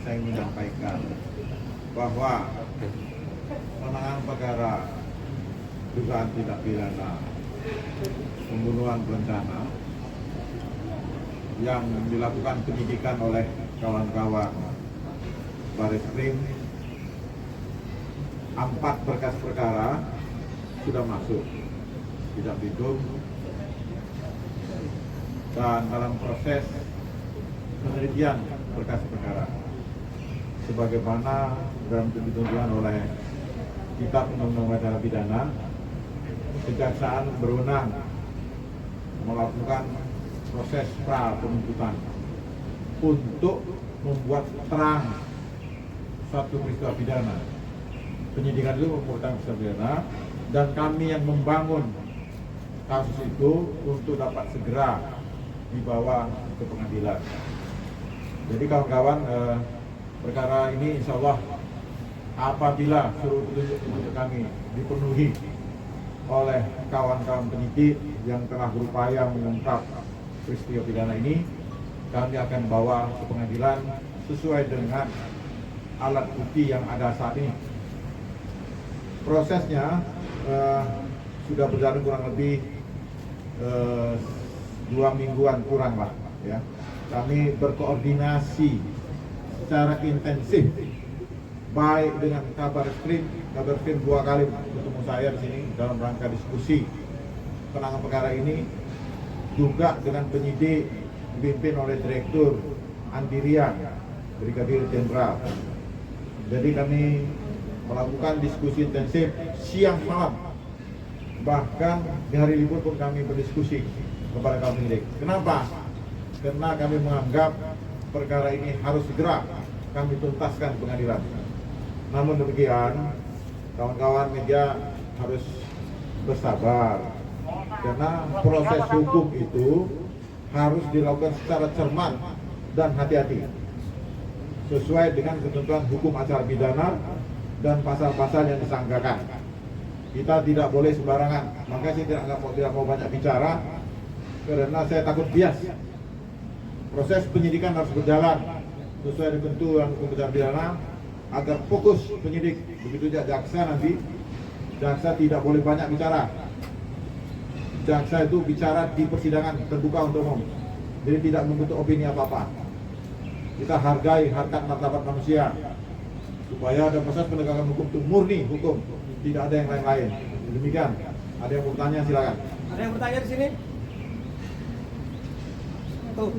saya menyampaikan bahwa penanganan perkara dugaan tindak pidana pembunuhan berencana yang dilakukan penyidikan oleh kawan-kawan Bareskrim, 4 berkas perkara sudah masuk sidang bidung dan dalam proses penelitian berkas perkara sebagaimana dalam ditentukan oleh Kitab Undang-Undang Acara Pidana. Kejaksaan berwenang melakukan proses pra penuntutan untuk membuat terang satu peristiwa pidana. Penyidikan itu merupakan peristiwa pidana dan kami yang membangun kasus itu untuk dapat segera dibawa ke pengadilan. Jadi kawan-kawan, perkara ini insya Allah apabila seluruh petunjuk kami dipenuhi oleh kawan-kawan penyidik yang telah berupaya mengungkap peristiwa pidana ini, kami akan bawa ke pengadilan sesuai dengan alat bukti yang ada saat ini. Prosesnya sudah berjalan kurang lebih 2 mingguan kurang lah ya. Kami berkoordinasi secara intensif baik dengan Kabareskrim 2 kali bertemu saya di sini dalam rangka diskusi penanganan perkara ini, juga dengan penyidik dipimpin oleh Direktur Andirian Brigadir Jenderal. Jadi kami melakukan diskusi intensif siang malam, bahkan di hari libur pun kami berdiskusi kepada kaum penyidik. Kenapa? Karena kami menganggap perkara ini harus segera kami tuntaskan di pengadilan. Namun demikian, kawan-kawan media harus bersabar, karena proses hukum itu harus dilakukan secara cermat dan hati-hati sesuai dengan ketentuan hukum acara pidana dan pasal-pasal yang disangkakan. Kita tidak boleh sembarangan. Makanya saya tidak mau banyak bicara karena saya takut bias. Proses penyidikan harus berjalan sesuai dengan ketentuan hukum acara pidana agar fokus penyidik. Begitu juga jaksa nanti, jaksa tidak boleh banyak bicara. Jaksa itu bicara di persidangan terbuka untuk umum, jadi tidak membentuk opini apa-apa. Kita hargai harkat martabat manusia supaya ada proses penegakan hukum itu murni hukum, tidak ada yang lain-lain. Demikian. Ada yang bertanya silakan. Ada yang bertanya di sini? Tuh,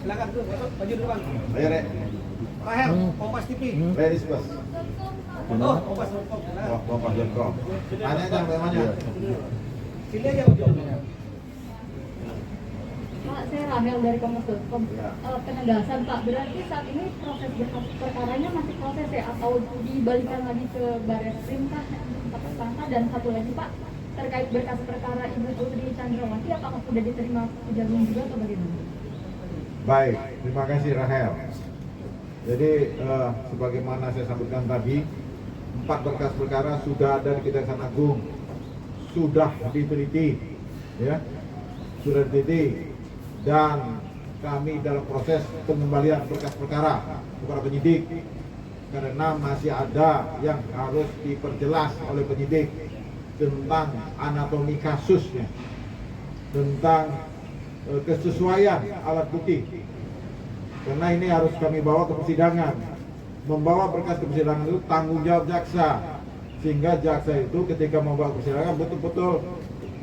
silakan tuh, maju depan. Ayo Rek. Rahel, Kompas TV. Ladies first. Oh, Kompas.com. Oh, Kompas.com. Tanya aja, namanya. Sini aja ujungnya. Pak, saya Rahel dari Kompas.com. Ya. Penegasan Pak, berarti saat ini proses perkaranya masih proses ya, atau dibalikan lagi ke Bareskrim kah untuk tersangka? Dan satu lagi Pak, terkait berkas perkara Ibu Putri Chandrawati, apakah sudah diterima Kejagung juga atau bagaimana? Baik, terima kasih Rahel. Jadi sebagaimana saya sampaikan tadi, 4 berkas perkara sudah ada di Kejaksaan Agung, sudah diteliti, ya, sudah diteliti, dan kami dalam proses pengembalian berkas perkara kepada penyidik karena masih ada yang harus diperjelas oleh penyidik tentang anatomi kasusnya, tentang kesesuaian alat bukti. Karena ini harus kami bawa ke persidangan. Membawa berkas ke persidangan itu tanggung jawab jaksa, sehingga jaksa itu ketika membawa ke persidangan betul-betul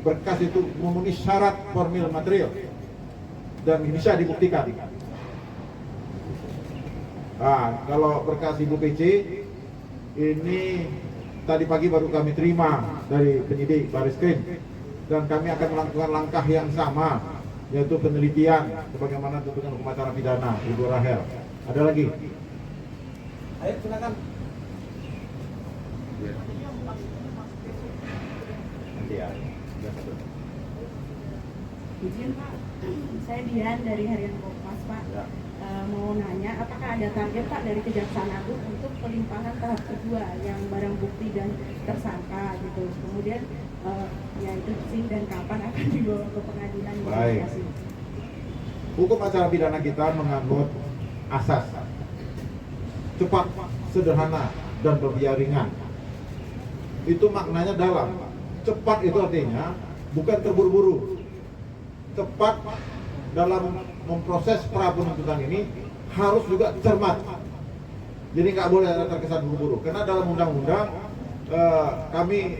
berkas itu memenuhi syarat formil material dan bisa dibuktikan. Nah, kalau berkas Ibu PC ini tadi pagi baru kami terima dari penyidik Bareskrim, dan kami akan melakukan langkah yang sama, yaitu penelitian sebagaimana tentukan hukum acara pidana. Ibu Rahel, ada lagi? Ayo silakan. Nanti ya. Izin Pak, saya Dian dari Harian Kompas Pak. Ya. Mau nanya, apakah ada target Pak dari Kejaksaan Agung untuk pelimpahan tahap kedua yang barang bukti dan tersangka gitu. Kemudian ya itu sih, dan kapan akan dibawa ke pengadilan? Baik. Hukum acara pidana kita menganut asas cepat, sederhana, dan berbiaya ringan. Itu maknanya dalam. Cepat itu artinya bukan terburu-buru. Cepat dalam memproses pra penuntutan ini harus juga cermat. Jadi nggak boleh ada terkesan buru-buru. Karena dalam undang-undang kami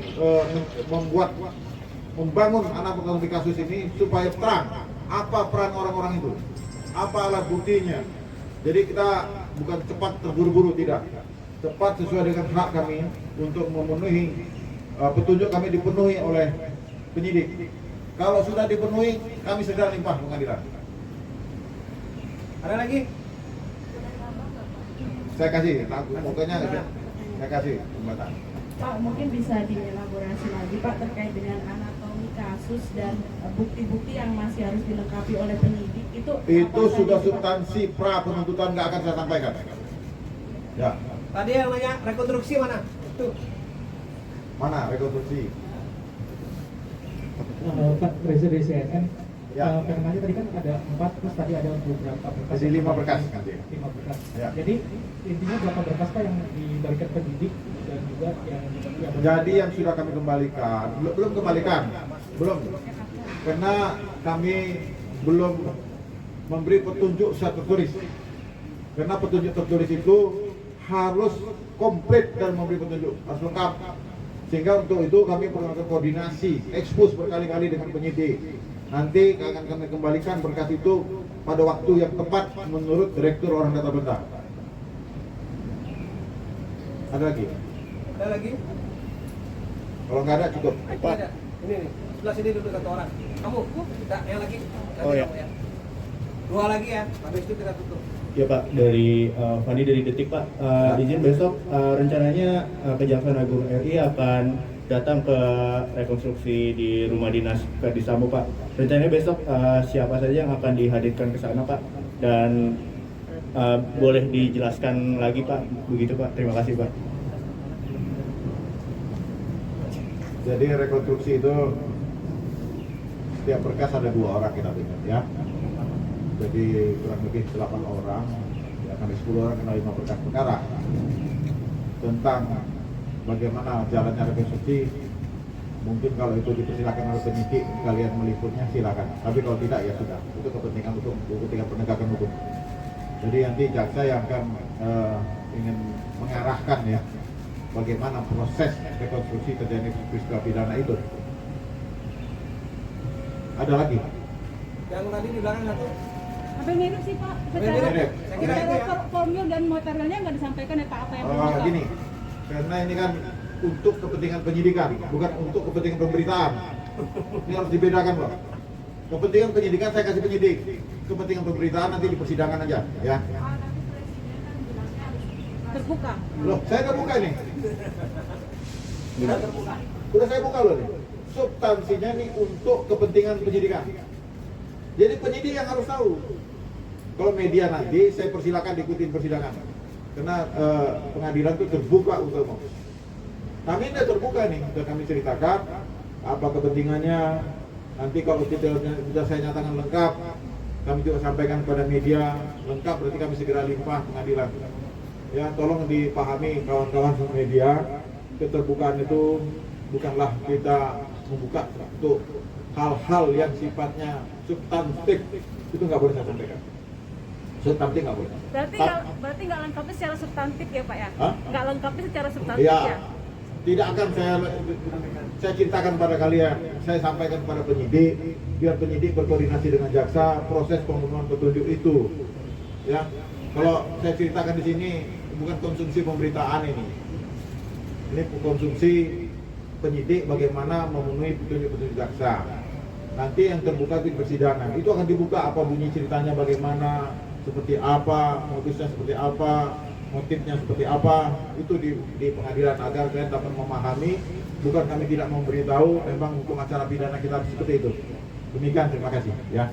membangun anak pengemudi kasus ini supaya terang apa peran orang-orang itu, apa alat buktinya. Jadi kita bukan cepat terburu-buru, tidak. Cepat sesuai dengan hak kami untuk memenuhi petunjuk kami dipenuhi oleh penyidik. Kalau sudah dipenuhi, kami segera limpah pengadilan. Ada lagi? Saya kasih, pokoknya saya kasih jembatan. Pak, mungkin bisa dielaborasi lagi Pak terkait dengan anatomi kasus dan bukti-bukti yang masih harus dilengkapi oleh penyidik itu apa Sudah saja, Pak? substansi pra penuntutan, nggak akan saya sampaikan. Ya, Tadi yang nanya rekonstruksi mana? Tuh. mana rekonstruksi? Pak Presiden CNN, Ya. pengenanya tadi kan ada 4, terus tadi ada beberapa berkas. Jadi 5 berkas nanti. 5 berkas. Ya. Jadi intinya berapa berkas Pak yang diberikan penyidik dan juga yang Jadi yang sudah kami kembalikan, belum kembalikan, belum, karena kami belum memberi petunjuk secara tertulis. Karena petunjuk tertulis itu harus komplit dan memberi petunjuk, harus lengkap. Sehingga untuk itu kami melakukan koordinasi, ekspos berkali-kali dengan penyidik. Nanti akan kami kembalikan berkas itu pada waktu yang tepat menurut Direktur Orang Data Benda. Ada lagi? Ada lagi? Kalau nggak ada cukup. Ini ada. Ini nih. Sebelah sini duduk satu orang. Kamu, tidak, yang lagi. Oh, ya. Kamu, ya. 2 lagi ya. Habis itu kita tutup. Ya Pak, dari Fandi dari Detik Pak, izin besok rencananya Kejaksaan Agung RI akan datang ke rekonstruksi di rumah dinas Verdi Sambo Pak. Rencananya besok siapa saja yang akan dihadirkan ke sana Pak, dan boleh dijelaskan lagi Pak, begitu Pak. Terima kasih Pak. Jadi rekonstruksi itu setiap berkas ada 2 orang kita berikan ya. Jadi kurang lebih 8 orang, ya kami 10 orang kena 5 berkas perkara tentang bagaimana jalannya rekonstruksi. Mungkin kalau itu dipersilakan oleh penyidik kalian meliputnya silakan. Tapi kalau tidak ya sudah, itu kepentingan hukum, kepentingan penegakan hukum. Jadi nanti jaksa yang akan ingin mengarahkan ya bagaimana proses rekonstruksi terjadi peristiwa pidana itu. Ada lagi? Yang tadi di belakang satu. Apa yang mirip sih Pak? Mirip. Saya kira itu ya. Formil dan materialnya nggak disampaikan ya Pak, apa yang terungkap? Gini, karena ini kan untuk kepentingan penyidikan, bukan untuk kepentingan pemberitaan. Ini harus dibedakan loh. Kepentingan penyidikan saya kasih penyidik, kepentingan pemberitaan nanti di persidangan aja, ya. Terbuka. Loh, saya udah buka ini. Udah saya buka loh nih. Substansinya nih untuk kepentingan penyidikan. Jadi penyidik yang harus tahu. Kalau media nanti saya persilakan diikutin persidangan. Karena pengadilan itu terbuka untuk umum. Kami tidak terbuka nih, sudah kami ceritakan apa kepentingannya. Nanti kalau sudah saya nyatakan lengkap, kami juga sampaikan kepada media lengkap, berarti kami segera limpah pengadilan. Ya, tolong dipahami kawan-kawan media, keterbukaan itu bukanlah kita membuka untuk hal-hal yang sifatnya substantif, itu nggak boleh saya sampaikan. Substantif nggak boleh. Berarti nggak lengkapnya secara substantif ya Pak ya? Hah? Nggak lengkapnya secara substantif Ya, ya? tidak akan saya ceritakan pada kalian. Saya sampaikan kepada penyidik, biar penyidik berkoordinasi dengan jaksa proses pemenuhan petunjuk itu. Ya, kalau saya ceritakan di sini bukan konsumsi pemberitaan ini. Ini konsumsi penyidik bagaimana memenuhi petunjuk-petunjuk jaksa. Nanti yang terbuka di persidangan itu akan dibuka apa bunyi ceritanya, bagaimana, seperti apa, modusnya seperti apa, motifnya seperti apa, itu di pengadilan agar kalian dapat memahami. Bukan kami tidak memberitahu, memang hukum acara pidana kita seperti itu. Demikian, terima kasih ya.